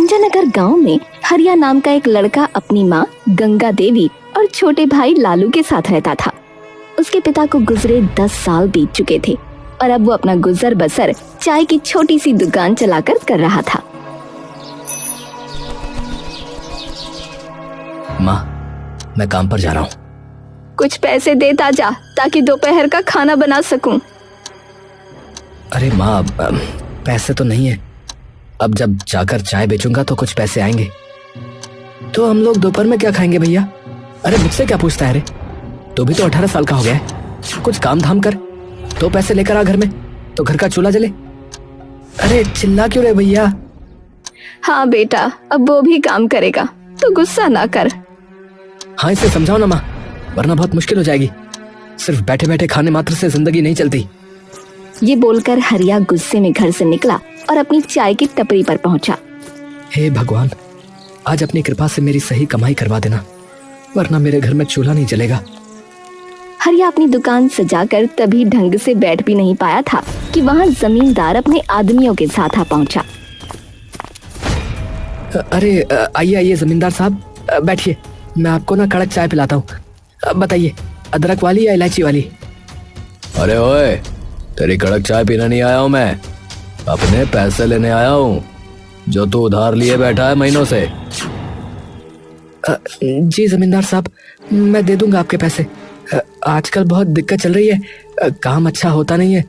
भंजानगर गांव में हरिया नाम का एक लड़का अपनी माँ गंगा देवी और छोटे भाई लालू के साथ रहता था। उसके पिता को गुजरे 10 साल बीत चुके थे और अब वो अपना गुजर बसर चाय की छोटी सी दुकान चलाकर कर रहा था। माँ, मैं काम पर जा रहा हूँ। कुछ पैसे दे ताजा ताकि दोपहर का खाना बना सकूं। अरे माँ, पैसे तो नहीं है। अब जब जाकर चाय बेचूंगा तो कुछ पैसे आएंगे। तो हम लोग दोपहर में क्या खाएंगे भैया? अरे मुझसे क्या पूछता है रे? तू भी तो 18 साल का हो गया है। कुछ काम धाम कर, तो पैसे लेकर आ घर में, तो घर का चूल्हा जले। अरे चिल्ला क्यों रे भैया? हाँ बेटा, अब वो भी काम करेगा तो गुस्सा ना कर। हाँ, इसे समझाओ ना माँ, वरना बहुत मुश्किल हो जाएगी। सिर्फ बैठे बैठे खाने मात्र से जिंदगी नहीं चलती। ये बोलकर हरिया गुस्से में घर से निकला और अपनी चाय की टपरी पर पहुंचा। हे भगवान, आज अपनी कृपा से मेरी सही कमाई करवा देना, वरना मेरे घर में चूल्हा नहीं जलेगा। हरिया अपनी दुकान सजाकर तभी ढंग से बैठ भी नहीं पाया था कि वहां जमींदार अपने आदमियों के साथ आ पहुंचा। अरे आइए आइए जमींदार साहब, बैठिए। मैं आपको ना कड़क चाय पिलाता हूँ। बताइए, अदरक वाली या इलायची वाली? अरे ओए, तेरी कड़क चाय पीने नहीं आया हूँ मैं, अपने पैसे लेने आया हूँ जो तू उधार लिए बैठा है महीनों से। जी जमींदार साहब, मैं दे दूंगा आपके पैसे। आजकल बहुत दिक्कत चल रही है, काम अच्छा होता नहीं है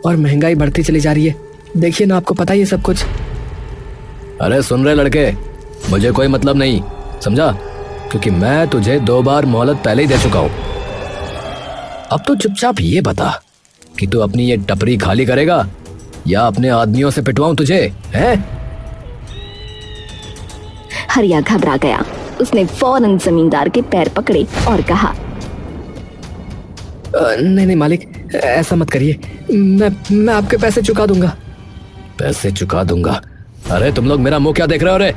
और महंगाई बढ़ती चली जा रही है। देखिए ना, आपको पता ही है सब कुछ। अरे सुन रहे लड़के, मुझे कोई मतलब नहीं, समझा? क्योंकि मैं तुझे 2 बार मोहलत पहले ही दे चुका हूँ। अब तो चुपचाप ये बता कि तू अपनी ये टपरी खाली करेगा या अपने आदमियों से पिटवाऊं तुझे, हैं? हरिया घबरा गया। उसने फौरन जमींदार के पैर पकड़े और कहा, नहीं नहीं मालिक, ऐसा मत करिए। मैं आपके पैसे चुका दूंगा। पैसे चुका दूंगा? अरे तुम लोग मेरा मुंह क्या देख रहे हो रे?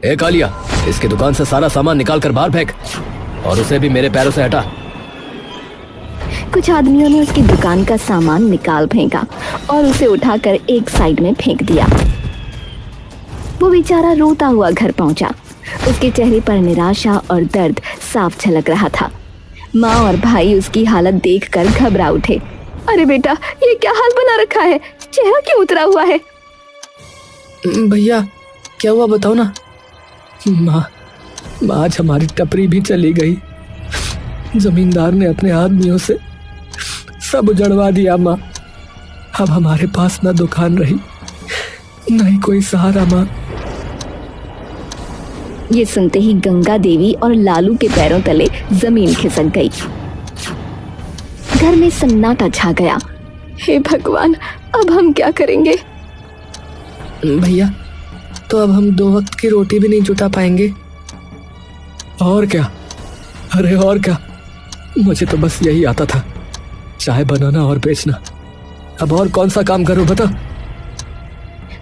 ए कालिया, इसकी दुकान से सारा सामान निकाल कर बाहर फेंक और उसे भी मेरे पैरों से हटा। कुछ आदमियों ने उसकी दुकान का सामान निकाल फेंका और उसे उठाकर एक साइड में फेंक दिया। वो बेचारा रोता हुआ घर पहुंचा। उसके चेहरे पर निराशा और दर्द साफ झलक रहा था। माँ और भाई उसकी हालत देखकर घबरा उठे। अरे बेटा, ये क्या हाल बना रखा है? चेहरा क्यों उतरा हुआ है? भैया क्या हुआ बताओ ना। माँ, आज हमारी टपरी भी चली गई। जमींदार ने अपने आदमियों से सब उजड़वा दिया माँ। अब हमारे पास ना दुकान रही, ना ही कोई सहारा माँ। ये सुनते ही गंगा देवी और लालू के पैरों तले जमीन खिसक गई। घर में सन्नाटा छा गया। हे भगवान, अब हम क्या करेंगे? भैया, तो अब हम 2 वक्त की रोटी भी नहीं जुटा पाएंगे। और क्या? अरे और क्या, मुझे तो बस यही आता था, चाय बनाना और बेचना। अब और कौन सा काम करूं बता?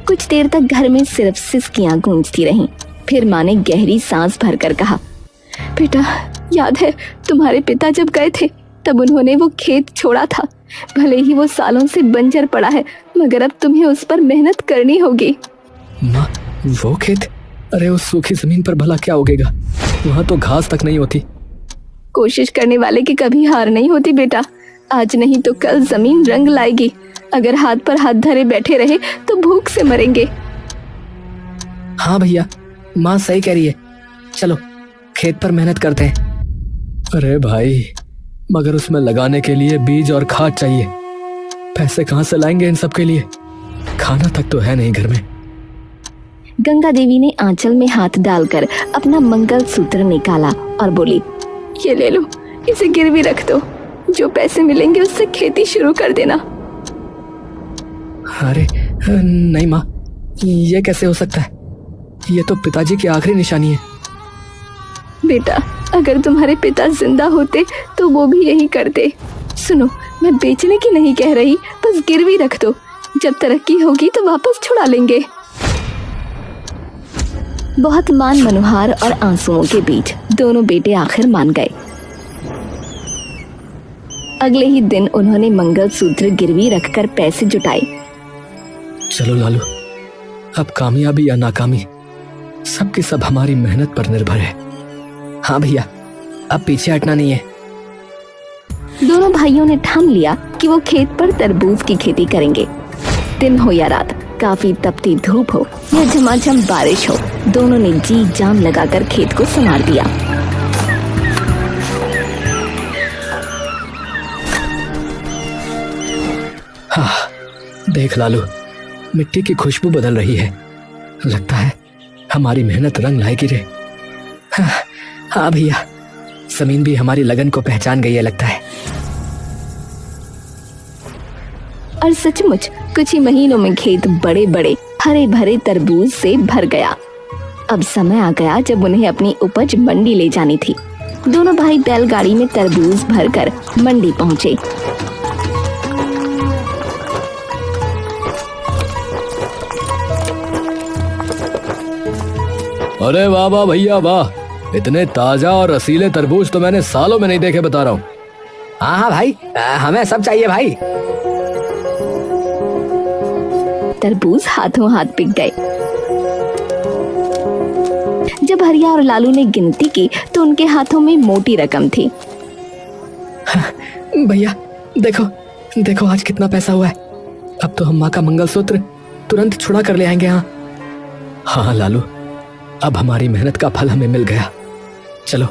कुछ देर तक घर में सिर्फ सिसकियां गूंजती रहीं। फिर माँ ने गहरी सांस भरकर कहा, बेटा, याद है तुम्हारे पिता जब गए थे तब उन्होंने वो खेत छोड़ा था। भले ही वो सालों से बंजर पड़ा है, मगर अब तुम्हें उस पर मेहनत करनी होगी। माँ, वो खेत? अरे उस सूखी जमीन पर भला क्या उगेगा? वहाँ तो घास तक नहीं होती। कोशिश करने वाले की कभी हार नहीं होती बेटा। आज नहीं तो कल जमीन रंग लाएगी। अगर हाथ पर हाथ धरे बैठे रहे तो भूख से मरेंगे। हाँ भैया, माँ सही कह रही है। चलो खेत पर मेहनत करते हैं। अरे भाई, मगर उसमें लगाने के लिए बीज और खाद चाहिए। पैसे कहाँ से लाएंगे इन सब के लिए? खाना तक तो है नहीं घर में। गंगा देवी ने आंचल में हाथ डालकर अपना मंगलसूत्र निकाला और बोली, ये ले लो, इसे गिरवी रख दो। जो पैसे मिलेंगे उससे खेती शुरू कर देना। अरे नहीं माँ, ये कैसे हो सकता है? ये तो पिताजी की आखिरी निशानी है। बेटा, अगर तुम्हारे पिता जिंदा होते तो वो भी यही करते। सुनो, मैं बेचने की नहीं कह रही, बस गिरवी रख दो। जब तरक्की होगी तो वापस छुड़ा लेंगे। बहुत मान मनोहार और आंसुओं के बीच दोनों बेटे आखिर मान गए। अगले ही दिन उन्होंने मंगलसूत्र गिरवी रखकर पैसे जुटाए। चलो लालू, अब कामयाबी या नाकामी सबकी सब हमारी मेहनत पर निर्भर है। हाँ भैया, अब पीछे हटना नहीं है। दोनों भाइयों ने ठान लिया कि वो खेत पर तरबूज की खेती करेंगे। दिन हो या रात, काफी तपती धूप हो या झमाझम बारिश हो, दोनों ने जी जान लगाकर खेत को संवार दिया। हाँ, देख लालू, मिट्टी की खुशबू बदल रही है। लगता है हमारी मेहनत रंग लाएगी रे। हाँ भैया, जमीन भी हमारी लगन को पहचान गई है लगता है। और सचमुच कुछ ही महीनों में खेत बड़े बड़े हरे भरे तरबूज से भर गया। अब समय आ गया जब उन्हें अपनी उपज मंडी ले जानी थी। दोनों भाई बैलगाड़ी में तरबूज भरकर मंडी पहुंचे। अरे वाह वाह भैया वाह, इतने ताजा और रसीले तरबूज तो मैंने सालों में नहीं देखे, बता रहा हूँ। हाँ हाँ भाई, हमें सब चाहिए भाई। तरबूज हाथों हाथ बिक गए। जब हरिया और लालू ने गिनती की तो उनके हाथों में मोटी रकम थी। भैया देखो देखो, आज कितना पैसा हुआ है। अब तो हम माँ का मंगलसूत्र तुरंत छुड़ा कर ले आएंगे। हाँ लालू, अब हमारी मेहनत का फल हमें मिल गया। चलो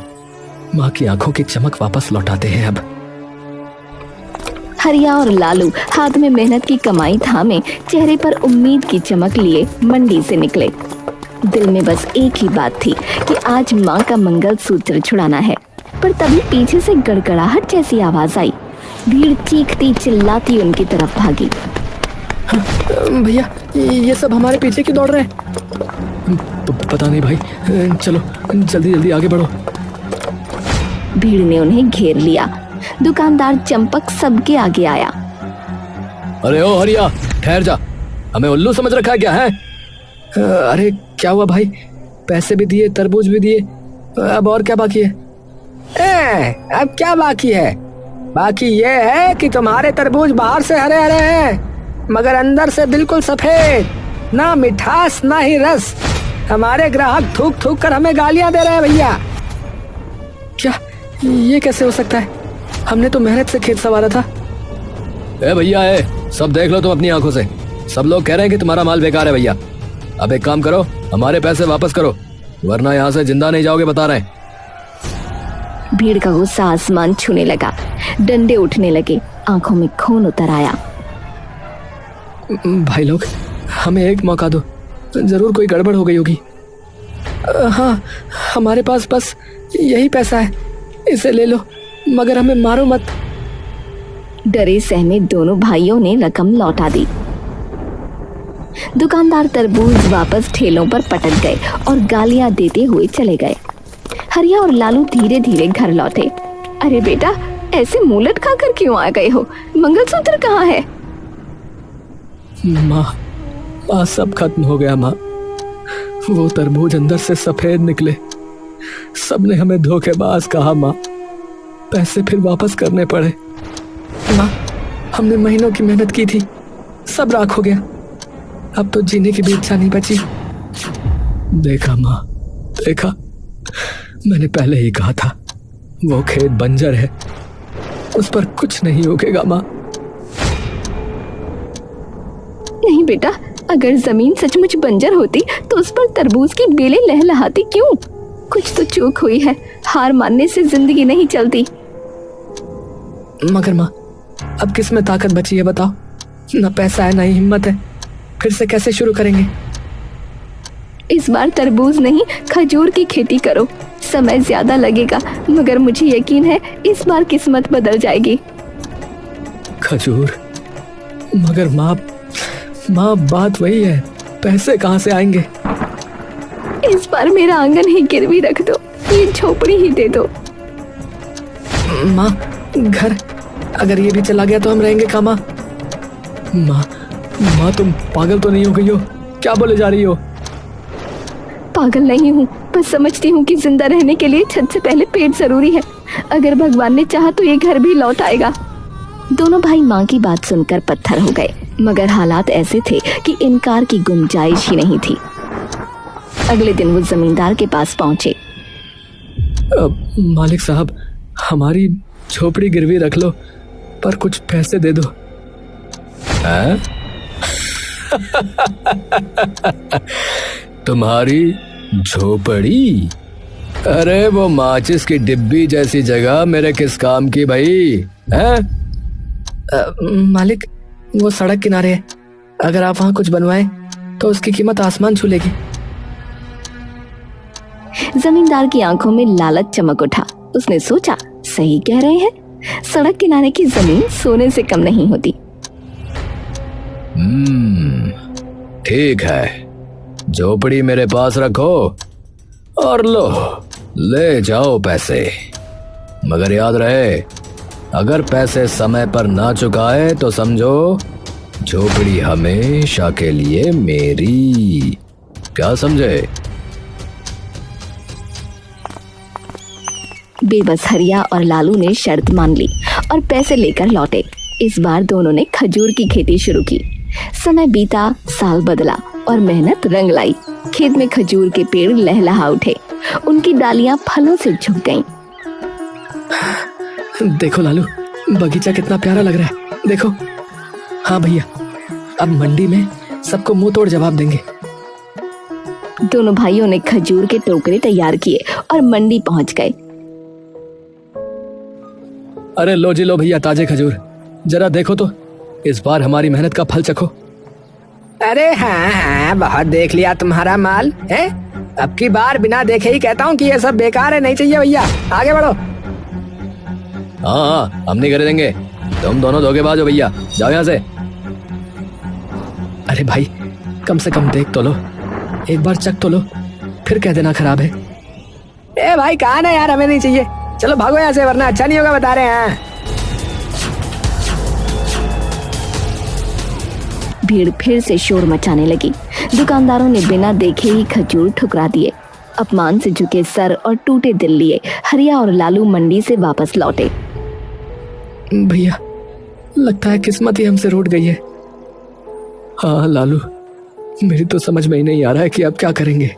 माँ की आंखों की चमक वापस लौटाते हैं अब। हरिया और लालू हाथ में मेहनत की कमाई थामे, चेहरे पर उम्मीद की चमक लिए मंडी से निकले। दिल में बस एक ही बात थी कि आज माँ का मंगलसूत्र छुड़ाना है। पर तभी पीछे से गड़गड़ाहट जैसी आवाज आई। भीड़ चीखती चिल्लाती उनकी तरफ भागी। भैया, ये सब हमारे पीछे क्यों दौड़ रहे हैं? पता नहीं भाई, चलो जल्दी जल्दी आगे बढ़ो। भीड़ ने उन्हें घेर लिया। दुकानदार चंपक सबके आगे आया। अरे ओ हरिया, ठहर जा, हमें उल्लू समझ रखा है क्या है? अरे क्या हुआ भाई, पैसे भी दिए, तरबूज भी दिए, अब और क्या बाकी है? अब क्या बाकी है? बाकी ये है कि तुम्हारे तरबूज बाहर से हरे हरे हैं मगर अंदर से बिल्कुल सफेद, ना मिठास ना ही रस। हमारे ग्राहक थूक थूक कर हमें गालियां दे रहे हैं भैया। क्या ये कैसे हो सकता है? हमने तो मेहनत से खेत संवारा था। ए भैया, सब देख लो तुम अपनी आंखों से। सब लोग कह रहे हैं कि तुम्हारा माल बेकार है भैया। अब एक काम करो, हमारे पैसे वापस करो, वरना यहाँ से जिंदा नहीं जाओगे, बता रहे हैं। भीड़ का गुस्सा आसमान छूने लगा। डंडे उठने लगे, आंखों में खून उतर आया। भाई लोग, हमें एक मौका दो, जरूर कोई गड़बड़ हो गई होगी। हाँ, हमारे पास बस यही पैसा है, इसे ले लो, मगर हमें मारो मत। डरे सहमे दोनों भाइयों ने रकम लौटा दी। दुकानदार तरबूज वापस ठेलों पर पटक गए और गालियां देते हुए चले गए। हरिया और लालू धीरे धीरे घर लौटे। अरे बेटा, ऐसे मुंह लटका कर क्यों आ गए हो? मंगलसूत्र कहाँ है? माँ, सब खत्म हो गया माँ। वो तरबूज अंदर से सफेद निकले। सबने हमें धोखेबाज कहा माँ, पैसे फिर वापस करने पड़े। माँ, हमने महीनों की मेहनत की थी, सब राख हो गया। अब तो जीने की भी इच्छा नहीं बची। देखा माँ, देखा, मैंने पहले ही कहा था, वो खेत बंजर है, उस पर कुछ नहीं उगेगा माँ। नहीं बेटा, अगर जमीन सचमुच बंजर होती तो उस पर तरबूज की बेलें लहलहाती क्यों? कुछ तो चूक हुई है, हार मानने से जिंदगी नहीं चलती। मगर माँ, अब किस में ताकत बची है बताओ? ना पैसा है ना ही हिम्मत है, फिर से कैसे शुरू करेंगे? इस बार तरबूज नहीं, खजूर की खेती करो। समय ज्यादा लगेगा, मगर मुझे यकीन है इस बार किस्मत बदल जाएगी। खजूर? मगर माँ, बात वही है, पैसे कहाँ से आएंगे? इस बार मेरा आंगन ही गिरवी रख दो, ये झोपड़ी ही दे दो। माँ, घर अगर ये भी चला गया तो हम रहेंगे कहाँ माँ? माँ, तुम पागल तो नहीं हो गई हो? क्या बोले जा रही हो? पागल नहीं हूँ, बस समझती हूँ कि जिंदा रहने के लिए छत से पहले पेट जरूरी है। अगर भगवान ने चाहा तो ये घर भी लौट आएगा। दोनों भाई माँ की बात सुनकर पत्थर हो गए, मगर हालात ऐसे थे कि इनकार की गुंजाइश ही नहीं थी। अगले दिन वो जमींदार के पास पहुंचे। मालिक साहब, हमारी झोपड़ी गिरवी रख लो, पर कुछ पैसे दे दो। तुम्हारी झोपड़ी? अरे वो माचिस की डिब्बी जैसी जगह मेरे किस काम की भाई? मालिक, वो सड़क किनारे है, अगर आप वहां कुछ बनवाएं तो उसकी कीमत आसमान छू लेगी। जमींदार की आंखों में लालच चमक उठा। उसने सोचा, सही कह रहे हैं, सड़क किनारे की जमीन सोने से कम नहीं होती। ठीक है, झोपड़ी मेरे पास रखो और लो, ले जाओ पैसे। मगर याद रहे, अगर पैसे समय पर ना चुकाए तो समझो झोपड़ी हमेशा के लिए मेरी। क्या समझे? बेबस हरिया और लालू ने शर्त मान ली और पैसे लेकर लौटे। इस बार दोनों ने खजूर की खेती शुरू की। समय बीता, साल बदला और मेहनत रंग लाई। खेत में खजूर के पेड़ लहलहा उठे, उनकी डालियां फलों से झुक गईं। देखो लालू, बगीचा कितना प्यारा लग रहा है, देखो। हाँ भैया, अब मंडी में सबको मुंह तोड़ जवाब देंगे। दोनों भाइयों ने खजूर के टोकरे तैयार किए और मंडी पहुंच गए। अरे लो जी लो भैया, ताजे खजूर, जरा देखो तो, इस बार हमारी मेहनत का फल चखो। अरे हाँ, बहुत देख लिया तुम्हारा माल है। अब की बार बिना देखे ही कहता हूँ कि ये सब बेकार है, नहीं चाहिए भैया, आगे बढ़ो। हाँ, हम नहीं खरीदेंगे, तुम दोनों धोखेबाज हो भैया, जाओ यहाँ से। अरे भाई, कम से कम देख तो लो, एक बार चख तो लो, फिर कह देना खराब है। ए भाई, कहा ना यार, हमें नहीं चाहिए, चलो भागो यहाँ से, वरना अच्छा नहीं होगा, बता रहे हैं। भीड़ फिर से शोर मचाने लगी। दुकानदारों ने बिना देखे ही खजूर ठुकरा दिए। अपमान से झुके सर और टूटे दिल लिए हरिया और लालू मंडी से वापस लौटे। भैया, लगता है किस्मत ही हमसे रूठ गई है। हाँ लालू, मेरी तो समझ में ही नहीं आ रहा है कि अब क्या करेंगे।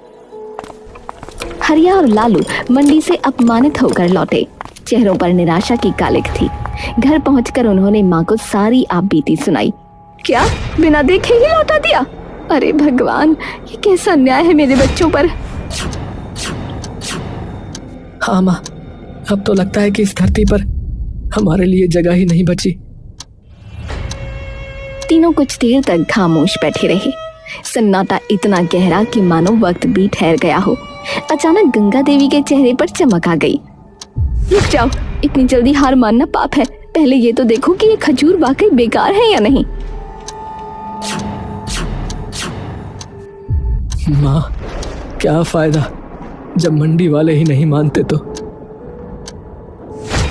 हरिया और लालू मंडी से अपमानित होकर लौटे। चेहरों पर निराशा की कालिक थी। घर पहुंचकर उन्होंने माँ को सारी आप बीती सुनाई। क्या बिना देखे ही लौटा दिया? अरे भगवान, ये कैसा अन्याय है मेरे बच्चों पर। हाँ माँ, अब तो लगता है कि इस धरती पर हमारे लिए जगह ही नहीं बची। तीनों कुछ देर तक खामोश बैठे रहे। सन्नाटा इतना गहरा कि मानो वक्त भी ठहर गया हो। अचानक गंगा देवी के चेहरे पर चमक आ गई। रुक जाओ, इतनी जल्दी हार मानना पाप है। पहले ये तो देखो कि ये खजूर वाकई बेकार है या नहीं। माँ, क्या फायदा जब मंडी वाले ही नहीं मानते तो।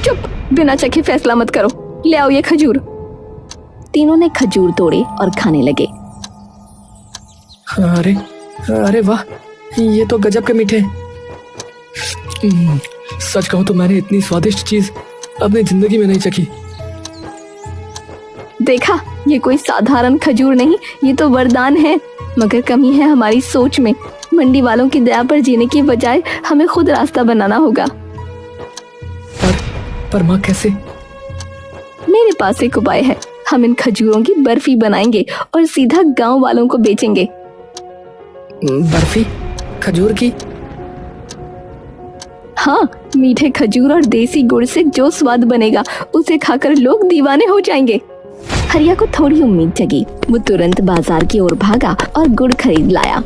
चुप, बिना चखे फैसला मत करो। ले आओ ये खजूर। तीनों ने खजूर तोड़े और खाने लगे। अरे अरे वाह, ये तो गजब के मीठे। सच कहूं तो मैंने इतनी स्वादिष्ट चीज अपनी जिंदगी में नहीं चखी। देखा, ये कोई साधारण खजूर नहीं, ये तो वरदान है। मगर कमी है हमारी सोच में। मंडी वालों की दया पर जीने की बजाय हमें खुद रास्ता बनाना होगा। पर माँ, कैसे? मेरे पास एक उपाय है। हम इन खजूरों की बर्फी बनाएंगे और सीधा गांव वालों को बेचेंगे। बर्फी? खजूर की? हाँ, मीठे खजूर और देसी गुड़ से जो स्वाद बनेगा उसे खाकर लोग दीवाने हो जाएंगे। हरिया को थोड़ी उम्मीद जगी। वो तुरंत बाजार की ओर भागा और गुड़ खरीद लाया।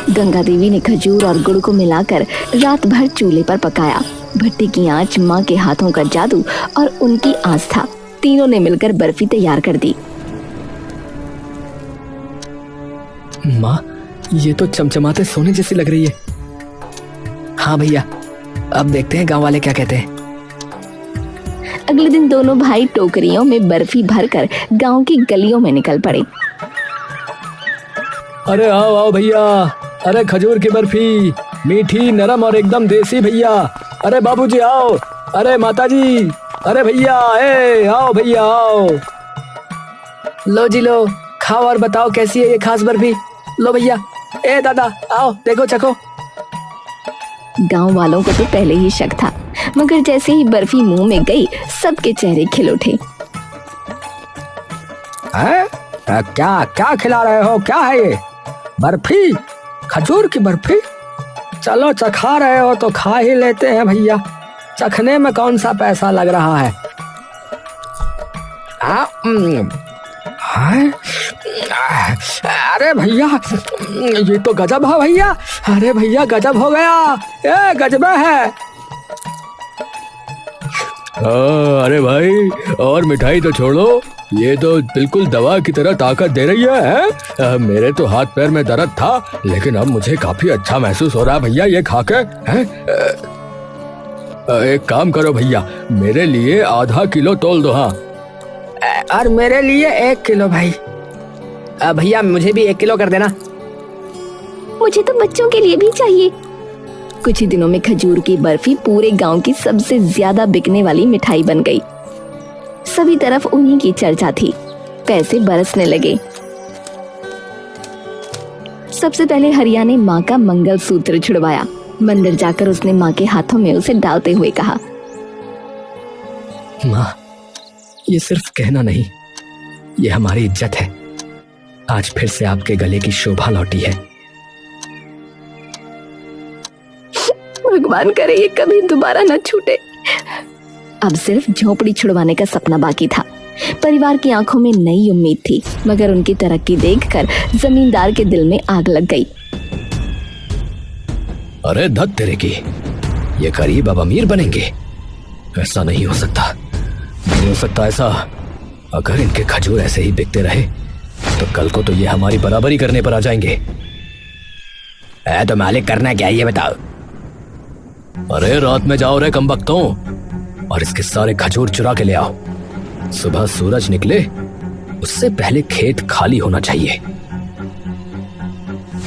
गंगा देवी ने खजूर और गुड़ को मिलाकर रात भर चूल्हे पर पकाया। भट्टी की आंच, माँ के हाथों का जादू और उनकी आस्था, तीनों ने मिलकर बर्फी तैयार कर दी। माँ, ये तो चमचमाते सोने जैसी लग रही है। हाँ भैया, अब देखते हैं गांव वाले क्या कहते हैं। अगले दिन दोनों भाई टोकरियों में बर्फी भरकर गांव की गलियों में निकल पड़े। अरे आओ आओ भैया, अरे खजूर की बर्फी, मीठी, नरम और एकदम देसी भैया। अरे बाबूजी आओ, अरे माताजी, अरे भैया, आओ भैया आओ। लो जी लो, खाओ और बताओ कैसी है ये खास बर्फी। लो भैया, ए दादा आओ देखो चखो। गांव वालों को तो पहले ही शक था, मगर जैसे ही बर्फी मुंह में गई सबके चेहरे खिल उठे। हैं? क्या क्या खिला रहे हो, क्या है ये? बर्फी? खजूर की बर्फी? चलो चखा रहे हो तो खा ही लेते हैं भैया, चखने में कौन सा पैसा लग रहा है। हाँ? अरे भैया ये तो गजब है भैया, अरे भैया गजब हो गया, ये गजब है। अरे भाई और मिठाई तो छोड़ो, ये तो बिल्कुल दवा की तरह ताकत दे रही है। मेरे तो हाथ पैर में दर्द था, लेकिन अब मुझे काफी अच्छा महसूस हो रहा है भैया ये खा के। एक काम करो भैया, मेरे लिए आधा किलो तोल दो। हाँ, और मेरे लिए 1 किलो भाई। भैया मुझे भी 1 किलो कर देना। मुझे तो बच्चों के लिए भी चाहिए। कुछ ही दिनों में खजूर की बर्फी पूरे गांव की सबसे ज्यादा बिकने वाली मिठाई बन गई। सभी तरफ उन्हीं की चर्चा थी, पैसे बरसने लगे। सबसे पहले हरिया ने माँ का मंगलसूत्र छुड़वाया। मंदिर जाकर उसने माँ के हाथों में उसे डालते हुए कहा, माँ ये सिर्फ कहना नहीं, ये हमारी इज्जत है। आज फिर से आपके गले की शोभा लौटी है। भगवान करे ये कभी दोबारा न छूटे। अब सिर्फ झोपड़ी छुड़वाने का सपना बाकी था। परिवार की आंखों में नई उम्मीद थी, मगर उनकी तरक्की देखकर जमींदार के दिल में आग लग गई। अरे धत तेरे की, ये गरीब अब अमीर बनेंगे? ऐसा नहीं हो सकता, नहीं हो सकता ऐसा। अगर इनके खजूर ऐसे ही बिकते रहे तो कल को तो ये हमारी बराबरी करने पर आ जाएंगे। तो मालिक करना क्या ये बताओ। अरे रात में जाओ रे कमबख्तों, और इसके सारे खजूर चुरा के ले आओ। सुबह सूरज निकले उससे पहले खेत खाली होना चाहिए।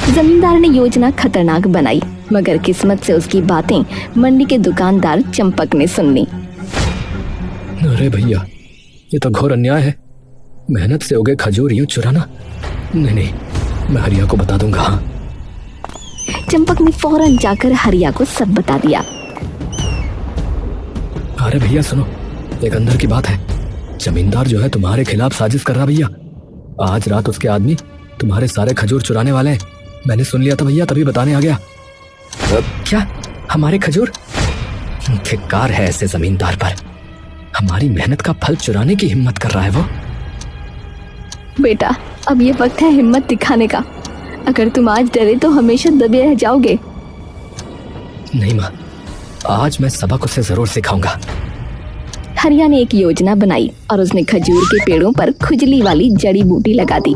जमींदार ने योजना खतरनाक बनाई, मगर किस्मत से उसकी बातें मंडी के दुकानदार चंपक ने सुन ली। अरे भैया ये तो घोर अन्याय है, मेहनत से उगे खजूर यूं चुराना। नहीं नहीं, मैं हरिया को बता दूंगा। हाँ। चंपक ने फौरन जाकर हरिया को सब बता दिया। अरे भैया सुनो, एक अंदर की बात है। जमींदार जो है तुम्हारे खिलाफ साजिश कर रहा भैया। आज रात उसके आदमी तुम्हारे सारे खजूर चुराने वाले हैं। मैंने सुन लिया था भैया, तभी बताने आ गया। क्या हमारे खजूर? धिक्कार है ऐसे जमींदार पर, हमारी मेहनत का फल चुराने की हिम्मत कर रहा है वो। बेटा अब ये वक्त है हिम्मत दिखाने का। अगर तुम आज डरे तो हमेशा दबे रह जाओगे। नहीं माँ, आज मैं सबक उसे जरूर सिखाऊंगा। हरिया ने एक योजना बनाई और उसने खजूर के पेड़ों पर खुजली वाली जड़ी बूटी लगा दी।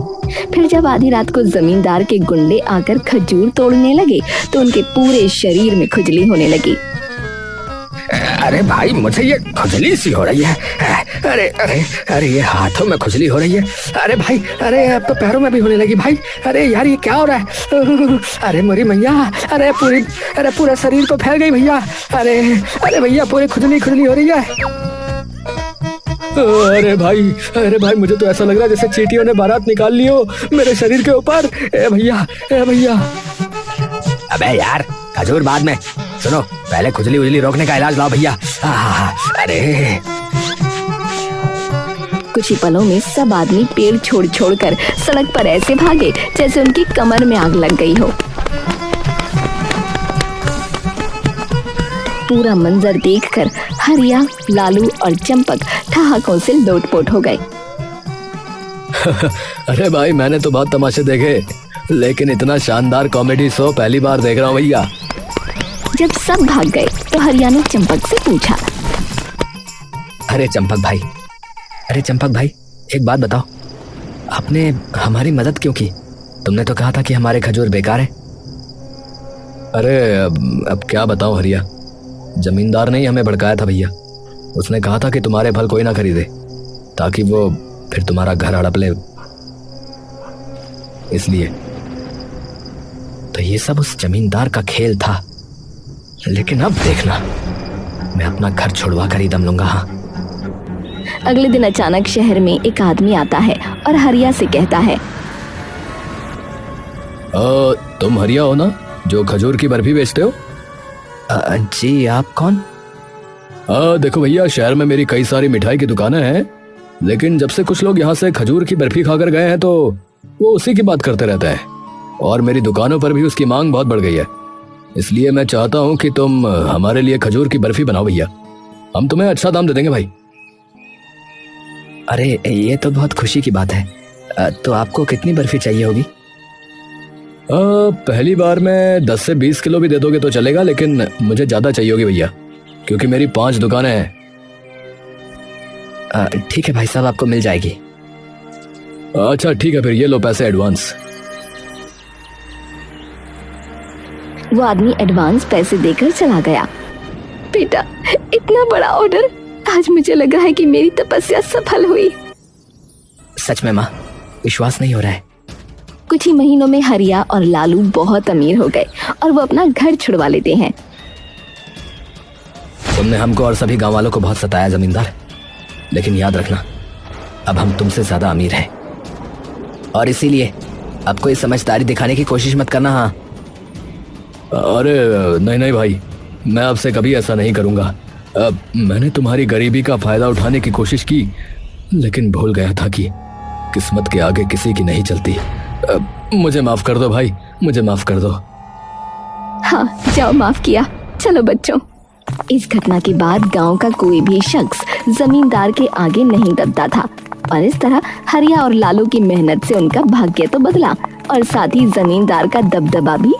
फिर जब आधी रात को जमींदार के गुंडे आकर खजूर तोड़ने लगे तो उनके पूरे शरीर में खुजली होने लगी। अरे भाई मुझे ये खुजली सी हो रही है। अरे अरे अरे ये हाथों में खुजली हो रही है। अरे भाई, अरे अब तो पैरों में भी होने लगी भाई। अरे यार ये क्या हो रहा है? अरे मेरी मैया, अरे पूरे शरीर को फैल गई भैया। अरे अरे भैया पूरी खुजली खुजली हो रही है। अरे भाई मुझे तो ऐसा लग रहा है जैसे चींटियों ने बारात निकाल ली हो मेरे शरीर के ऊपर। ए भैया। अबे यार खजूर बाद में, सुनो पहले खुजली उजली रोकने का इलाज लाओ भैया। अरे कुछ ही पलों में सब आदमी पेड़ छोड़ कर सड़क पर ऐसे भागे जैसे उनकी कमर में आग लग गई हो। पूरा मंजर देखकर हरिया, लालू और चंपक ठहाकों से लोटपोट हो गए। अरे भाई मैंने तो बहुत तमाशे देखे, लेकिन इतना शानदार कॉमेडी शो पहली बार देख रहा हूँ भैया। जब सब भाग गए तो हरिया ने चंपक से पूछा, अरे चंपक भाई एक बात बताओ, आपने हमारी मदद क्यों की? तुमने तो कहा था कि हमारे खजूर बेकार है। अरे अब क्या बताऊं हरिया, जमींदार ने ही हमें भड़काया था भैया। उसने कहा था कि तुम्हारे फल कोई ना खरीदे ताकि वो फिर तुम्हारा घर हड़प ले, इसलिए तो ये सब उस जमींदार का खेल था। लेकिन अब देखना, मैं अपना घर छुड़वा कर ही दम लूंगा। हाँ। अगले दिन अचानक शहर में एक आदमी आता है और हरिया से कहता है, तुम हरिया हो ना, जो खजूर की बर्फी बेचते हो? जी, आप कौन? देखो भैया, शहर में मेरी कई सारी मिठाई की दुकानें हैं, लेकिन जब से कुछ लोग यहाँ से खजूर की बर्फी खाकर गए हैं तो वो उसी की बात करते रहते हैं, और मेरी दुकानों पर भी उसकी मांग बहुत बढ़ गई है। इसलिए मैं चाहता हूँ कि तुम हमारे लिए खजूर की बर्फी बनाओ भैया, हम तुम्हें अच्छा दाम दे देंगे भाई। अरे ये तो बहुत खुशी की बात है। तो आपको कितनी बर्फी चाहिए होगी? पहली बार में 10 से 20 किलो भी दे दोगे तो चलेगा, लेकिन मुझे ज़्यादा चाहिए होगी भैया, क्योंकि मेरी 5 दुकानें हैं। ठीक है भाई साहब, आपको मिल जाएगी। अच्छा ठीक है, फिर ये लो पैसे एडवांस। वो आदमी एडवांस पैसे देकर चला गया। बेटा, इतना बड़ा ऑर्डर, आज मुझे लग रहा है कि मेरी तपस्या सफल हुई। सच में माँ, विश्वास नहीं हो रहा है। कुछ ही महीनों में हरिया और लालू बहुत अमीर हो गए और वो अपना घर छुड़वा लेते हैं। तुमने हमको और सभी गांव वालों को बहुत सताया जमींदार, लेकिन याद रखना, अब हम तुमसे ज्यादा अमीर हैं, और इसीलिए अब कोई समझदारी दिखाने की कोशिश मत करना। हाँ? अरे नहीं नहीं भाई, मैं आपसे कभी ऐसा नहीं करूँगा। मैंने तुम्हारी गरीबी का फायदा उठाने की कोशिश की, लेकिन भूल गया था कि किस्मत के आगे किसी की नहीं चलती। मुझे माफ कर दो भाई, मुझे माफ कर दो। हाँ, जाओ, माफ किया। चलो बच्चों। इस घटना के बाद गांव का कोई भी शख्स जमींदार के आगे नहीं दबता था, और इस तरह हरिया और लालू की मेहनत से उनका भाग्य तो बदला और साथ ही जमींदार का दबदबा भी